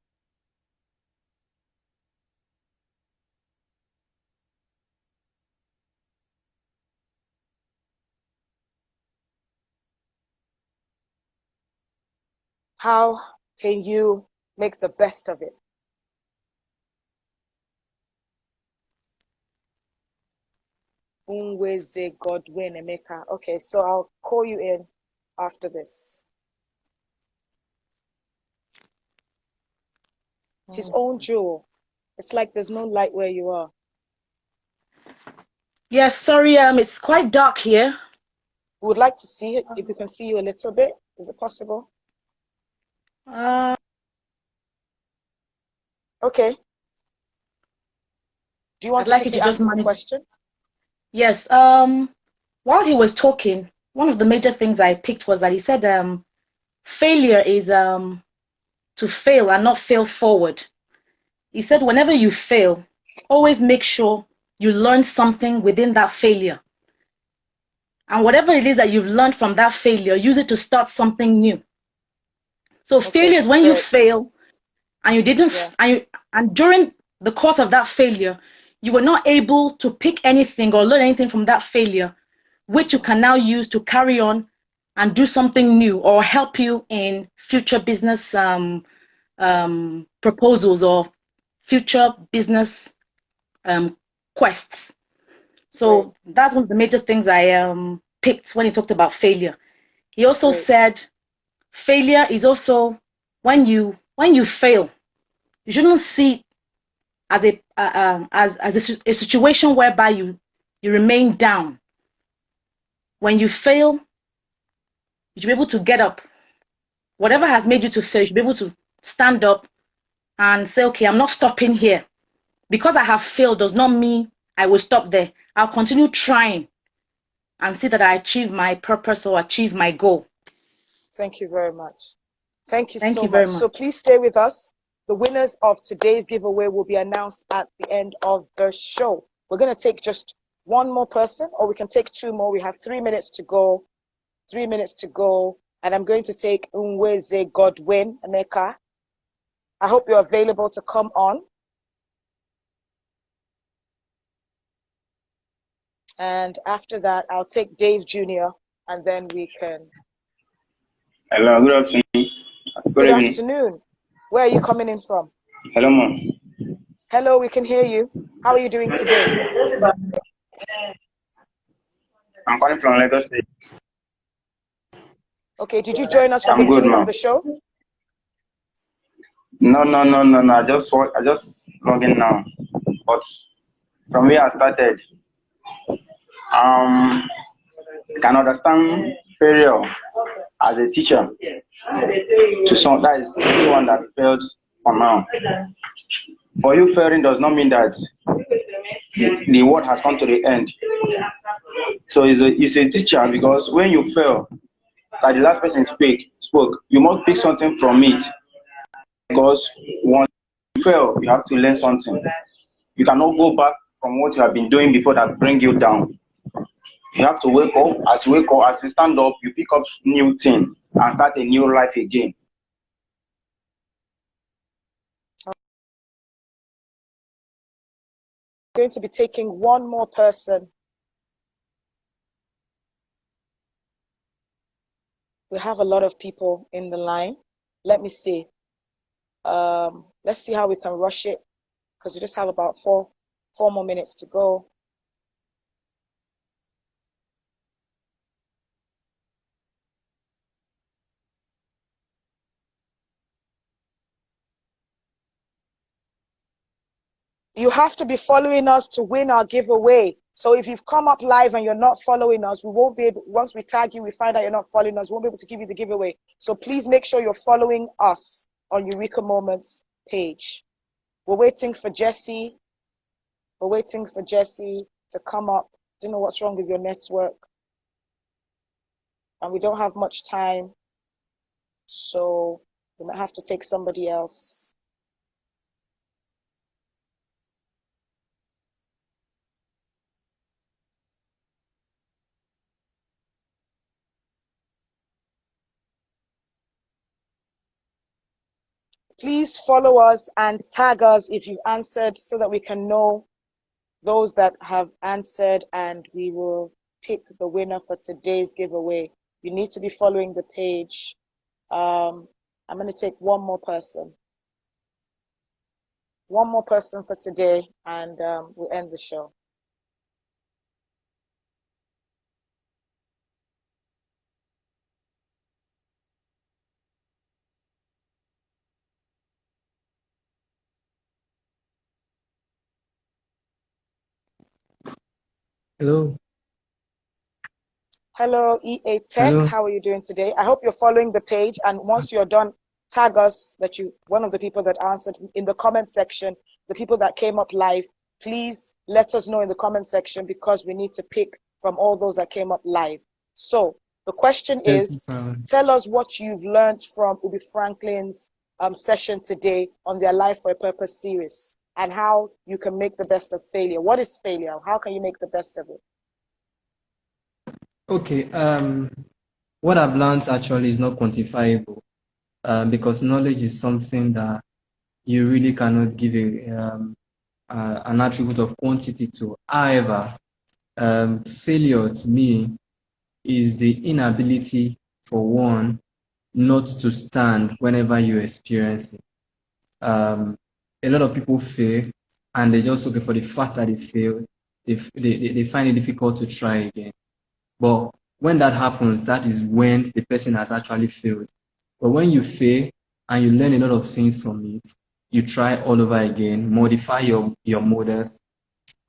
can you make the best of it? Unweze Godwin Emeka. Okay, so I'll call you in after this. His own jewel. It's like there's no light where you are. Yes, sorry, it's quite dark here. We would like to see it, if we can see you a little bit. Is it possible? Okay. Do you want to quickly answer the question? Yes. While he was talking, one of the major things I picked was that he said failure is to fail and not fail forward. He said whenever you fail, always make sure you learn something within that failure. And whatever it is that you've learned from that failure, use it to start something new. So failure is when you fail and you didn't, and during the course of that failure, you were not able to pick anything or learn anything from that failure, which you can now use to carry on and do something new or help you in future business proposals or future business quests. So that's one of the major things I picked when he talked about failure. He also said failure is also when you fail, you shouldn't see as a situation whereby you remain down. When you fail, you should be able to get up. Whatever has made you to fail, you should be able to stand up and say, okay, I'm not stopping here. Because I have failed does not mean I will stop there. I'll continue trying and see that I achieve my purpose or achieve my goal. Thank you very much. Thank you so much. So please stay with us. The winners of today's giveaway will be announced at the end of the show. We're going to take just 1 more person, or we can take 2 more. We have 3 minutes to go. 3 minutes to go. And I'm going to take Unweze Godwin Emeka. I hope you're available to come on. And after that, I'll take Dave Jr. and then we can. Hello, good afternoon. Good afternoon. Where are you coming in from? Hello, ma'am. Hello, we can hear you. How are you doing today? I'm calling from Lagos State. Okay, did you join us from the beginning of the show? No. I just log in now. But from where I started, can understand failure as a teacher to some. That is anyone that failed for now. For you, failing does not mean that the world has come to the end. So it's a teacher, because when you fail, like the last person spoke, you must pick something from it. Because once you fail, you have to learn something. You cannot go back from what you have been doing before that bring you down. You have to wake up. As you stand up, you pick up new thing and start a new life again. I'm going to be taking 1 more person. We have a lot of people in the line. Let me see. Let's see how we can rush it, because we just have about 4 more minutes to go. You have to be following us to win our giveaway. So if you've come up live and you're not following us, we won't be able, once we tag you, we find out you're not following us, we won't be able to give you the giveaway. So please make sure you're following us on Eureka Moments page. We're waiting for Jesse. We're waiting for Jesse to come up. Don't know what's wrong with your network. And we don't have much time. So we might have to take somebody else. Please follow us and tag us if you've answered so that we can know those that have answered, and we will pick the winner for today's giveaway. You need to be following the page. I'm going to take one more person. One more person for today, and we'll end the show. Hello. Hello, EA Tech. Hello. How are you doing today? I hope you're following the page, and once you're done, tag us that you, one of the people that answered in the comment section, the people that came up live. Please let us know in the comment section, because we need to pick from all those that came up live. So the question is, tell us what you've learned from Ubi Franklin's session today on their Life for a Purpose series, and how you can make the best of failure. What is failure? How can you make the best of it? Okay. What I've learned actually is not quantifiable, because knowledge is something that you really cannot give an attribute of quantity to. However, failure to me is the inability for one not to stand whenever you experience it. A lot of people fail, and they just, okay, for the fact that they fail, they find it difficult to try again. But when that happens, that is when the person has actually failed. But when you fail and you learn a lot of things from it, you try all over again, modify your models,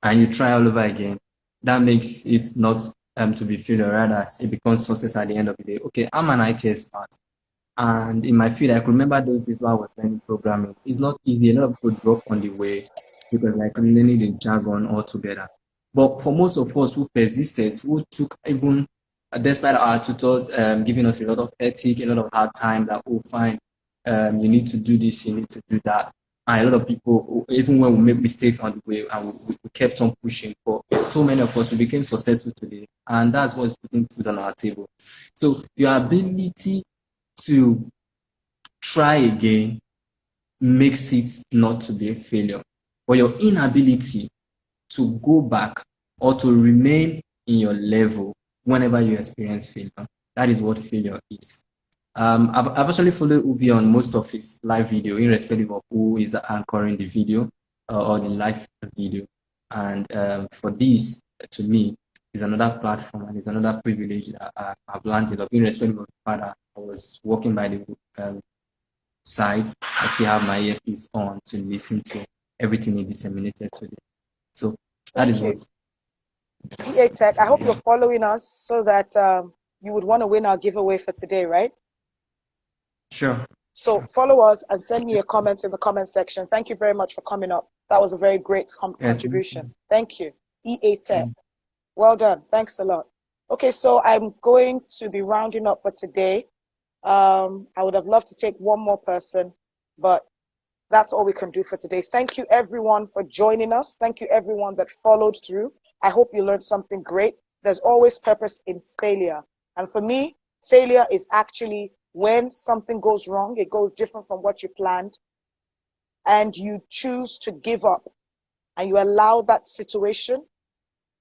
and you try all over again. That makes it not to be failure, rather it becomes success at the end of the day. Okay, I'm an IT expert, and in my field, I could remember those days when I was learning programming. It's not easy. A lot of people drop on the way because like learning the jargon altogether. But for most of us who persisted, who took, even despite our tutors giving us a lot of ethic, a lot of hard time, that, oh, fine, you need to do this, you need to do that. And a lot of people, even when we make mistakes on the way, and we kept on pushing. But so many of us, we became successful today. And that's what's putting food on our table. So your ability to try again makes it not to be a failure. But your inability to go back or to remain in your level whenever you experience failure, that is what failure is. I've actually followed Ubi on most of his live video, irrespective of who is anchoring the video or the live video. And for this, to me, is another platform, and it's another privilege that I've learned a lot, irrespective of the fact that I was walking by the side. I still have my earpiece on to listen to everything he disseminated today. So that is what. EA Tech, I hope you're following us so that you would want to win our giveaway for today, right? Sure. So follow us and send me a comment in the comment section. Thank you very much for coming up. That was a very great contribution. Thank you. EA Tech. Well done. Thanks a lot. Okay, so I'm going to be rounding up for today. I would have loved to take one more person, but that's all we can do for today. Thank you, everyone, for joining us. Thank you, everyone that followed through. I hope you learned something great. There's always purpose in failure. And for me, failure is actually when something goes wrong, it goes different from what you planned, and you choose to give up, and you allow that situation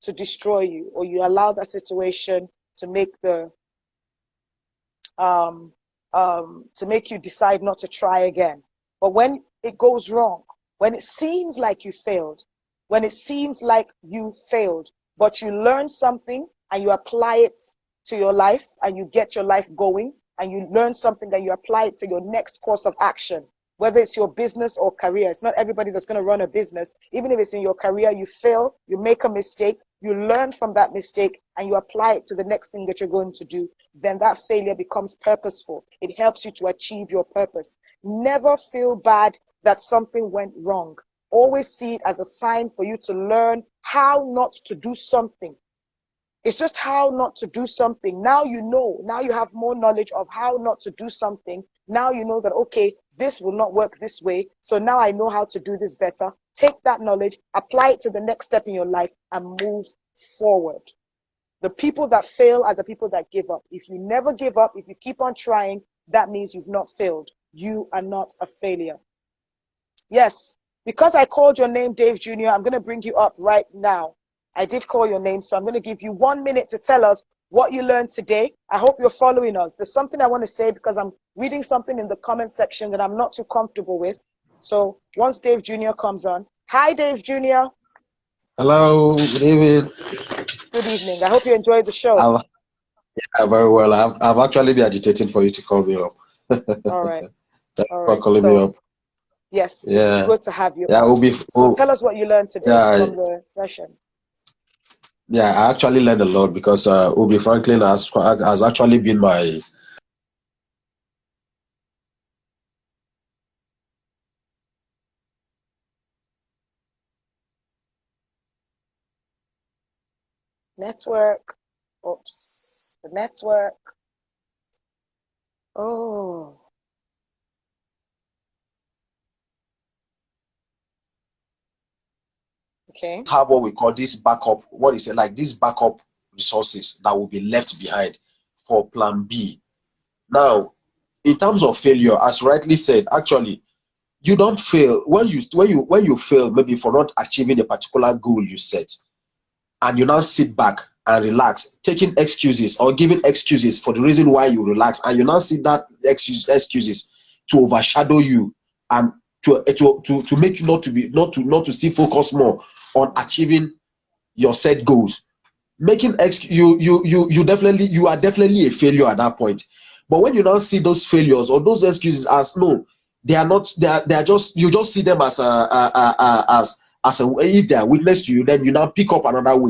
to destroy you, or you allow that situation to make the to make you decide not to try again. But when it goes wrong, when it seems like you failed, when it seems like you failed, but you learn something and you apply it to your life, and you get your life going, and you learn something and you apply it to your next course of action, whether it's your business or career. It's not everybody that's going to run a business. Even if it's in your career, you fail, you make a mistake, you learn from that mistake, and you apply it to the next thing that you're going to do. Then that failure becomes purposeful. It helps you to achieve your purpose. Never feel bad that something went wrong. Always see it as a sign for you to learn how not to do something. It's just how not to do something. Now you know, now you have more knowledge of how not to do something. Now you know that, okay, this will not work this way. So now I know how to do this better. Take that knowledge, apply it to the next step in your life, and move forward. The people that fail are the people that give up. If you never give up, if you keep on trying, that means you've not failed. You are not a failure. Yes, because I called your name, Dave Jr., I'm going to bring you up right now. I did call your name, so I'm going to give you 1 minute to tell us what you learned today. I hope you're following us. There's something I want to say because I'm reading something in the comment section that I'm not too comfortable with. So once Dave Jr. comes on. Hi, Dave Jr. Hello, good evening. Good evening. I hope you enjoyed the show. Yeah, very well. I've actually been agitating for you to call me up. All right. Thanks All for right. calling me up. Yes, Yeah. it's good to have you. Yeah, So tell us what you learned today from the session. Yeah, I actually learned a lot because Obi Franklin has actually been my Network. Oops. The network. Oh. Okay. have what we call this backup, what is it, like these backup resources that will be left behind for plan B. Now, in terms of failure, as rightly said, actually, you don't fail when you fail maybe for not achieving a particular goal you set, and you now sit back and relax, taking excuses or giving excuses for the reason why you relax, and you now see that excuses to overshadow you and to make you not to still focus more on achieving your set goals. Making you are definitely a failure at that point. But when you now see those failures or those excuses as no, they are not, they are just, you just see them as as a, if they are witness to you, then you now pick up another way.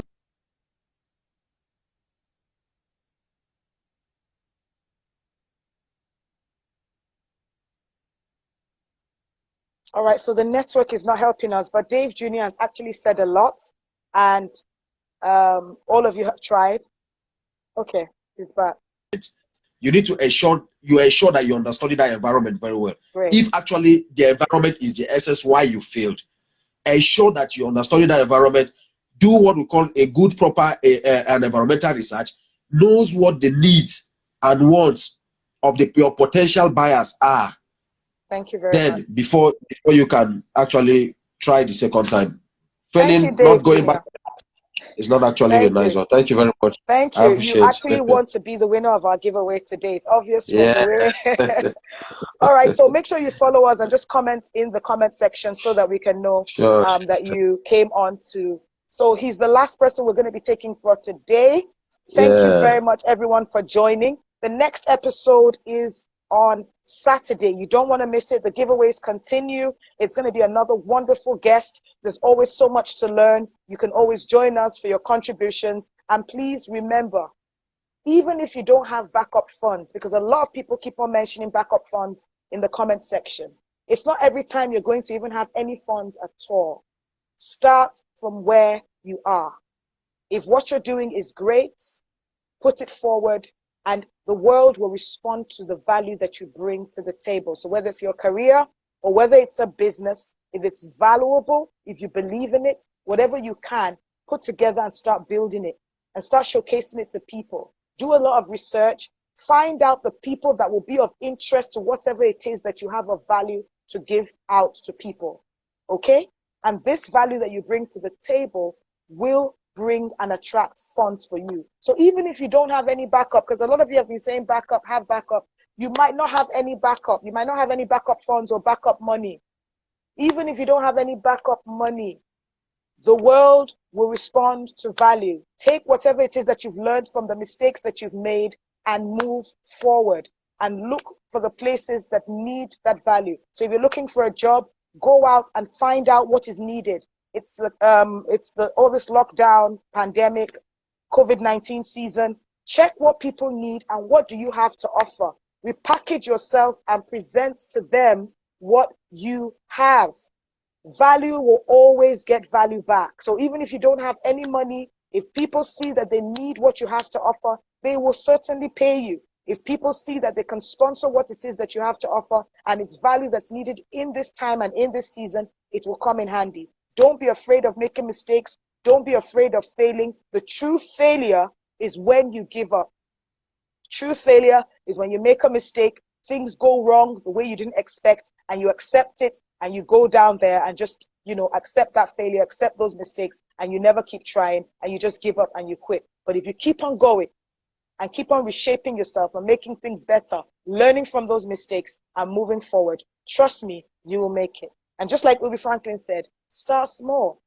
All right, so the network is not helping us, but Dave Jr. has actually said a lot, and all of you have tried. Okay, he's back. You need to ensure that you understudy that environment very well. Great. If actually the environment is the essence why you failed, ensure that you understudy that environment. Do what we call a good, proper an environmental research. Knows what the needs and wants of your potential buyers are. Thank you very much. Before you can actually try the second time. Thank you, Failing, Dave not going Jr. back, is not actually a nice one. Thank you very much. Thank you. You actually want to be the winner of our giveaway today. It's obvious from the way. All right, so make sure you follow us and just comment in the comment section so that we can know that you came on to. So he's the last person we're going to be taking for today. Thank you very much, everyone, for joining. The next episode is on Saturday. You don't want to miss it. The giveaways continue. It's going to be another wonderful guest. There's always so much to learn. You can always join us for your contributions. And please remember, even if you don't have backup funds, because a lot of people keep on mentioning backup funds in the comment section, it's not every time you're going to even have any funds at all. Start from where you are. If what you're doing is great, put it forward, and the world will respond to the value that you bring to the table. So whether it's your career or whether it's a business, if it's valuable, if you believe in it, whatever you can, put together and start building it and start showcasing it to people. Do a lot of research. Find out the people that will be of interest to whatever it is that you have of value to give out to people. Okay? And this value that you bring to the table will bring and attract funds for you. So even if you don't have any backup, because a lot of you have been saying backup, have backup, you might not have any backup. You might not have any backup funds or backup money. Even if you don't have any backup money, the world will respond to value. Take whatever it is that you've learned from the mistakes that you've made and move forward. and look for the places that need that value. So if you're looking for a job, go out and find out what is needed. It's all this lockdown, pandemic, COVID-19 season. Check what people need and what do you have to offer. Repackage yourself and present to them what you have. Value will always get value back. So even if you don't have any money, if people see that they need what you have to offer, they will certainly pay you. If people see that they can sponsor what it is that you have to offer and it's value that's needed in this time and in this season, it will come in handy. Don't be afraid of making mistakes. Don't be afraid of failing. The true failure is when you give up. True failure is when you make a mistake, things go wrong the way you didn't expect, and you accept it and you go down there and just, accept that failure, accept those mistakes, and you never keep trying and you just give up and you quit. But if you keep on going and keep on reshaping yourself and making things better, learning from those mistakes and moving forward, trust me, you will make it. And just like Ubi Franklin said, start small.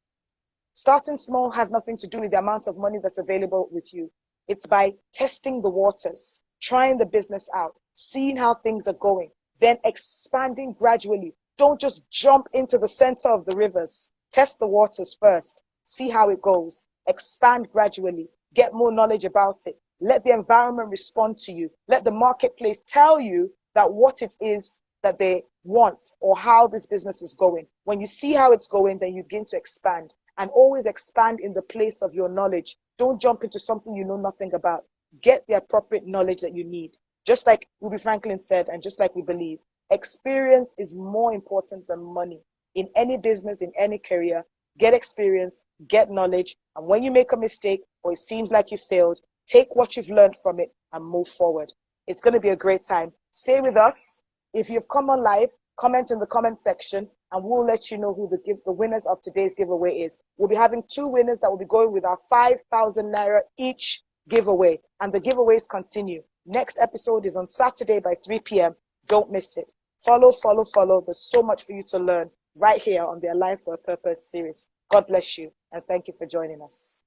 Starting small has nothing to do with the amount of money that's available with you. It's by testing the waters, trying the business out, seeing how things are going, then expanding gradually. Don't just jump into the center of the rivers. Test the waters first. See how it goes. Expand gradually. Get more knowledge about it. Let the environment respond to you. Let the marketplace tell you that what it is that they want or how this business is going. When you see how it's going, then you begin to expand. And always expand in the place of your knowledge. Don't jump into something you know nothing about. Get the appropriate knowledge that you need. Just like Ruby Franklin said, and just like we believe, experience is more important than money. In any business, in any career, get experience, get knowledge, and when you make a mistake or it seems like you failed, take what you've learned from it and move forward. It's going to be a great time. Stay with us. If you've come on live, comment in the comment section and we'll let you know who the winners of today's giveaway is. We'll be having 2 winners that will be going with our 5,000 Naira each giveaway, and the giveaways continue. Next episode is on Saturday by 3 p.m. Don't miss it. Follow. There's so much for you to learn right here on the Alive for a Purpose series. God bless you and thank you for joining us.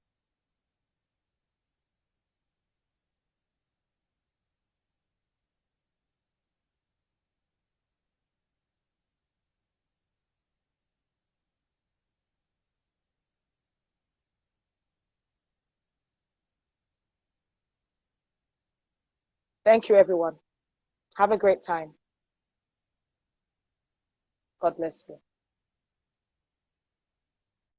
Thank you, everyone. Have a great time. God bless you.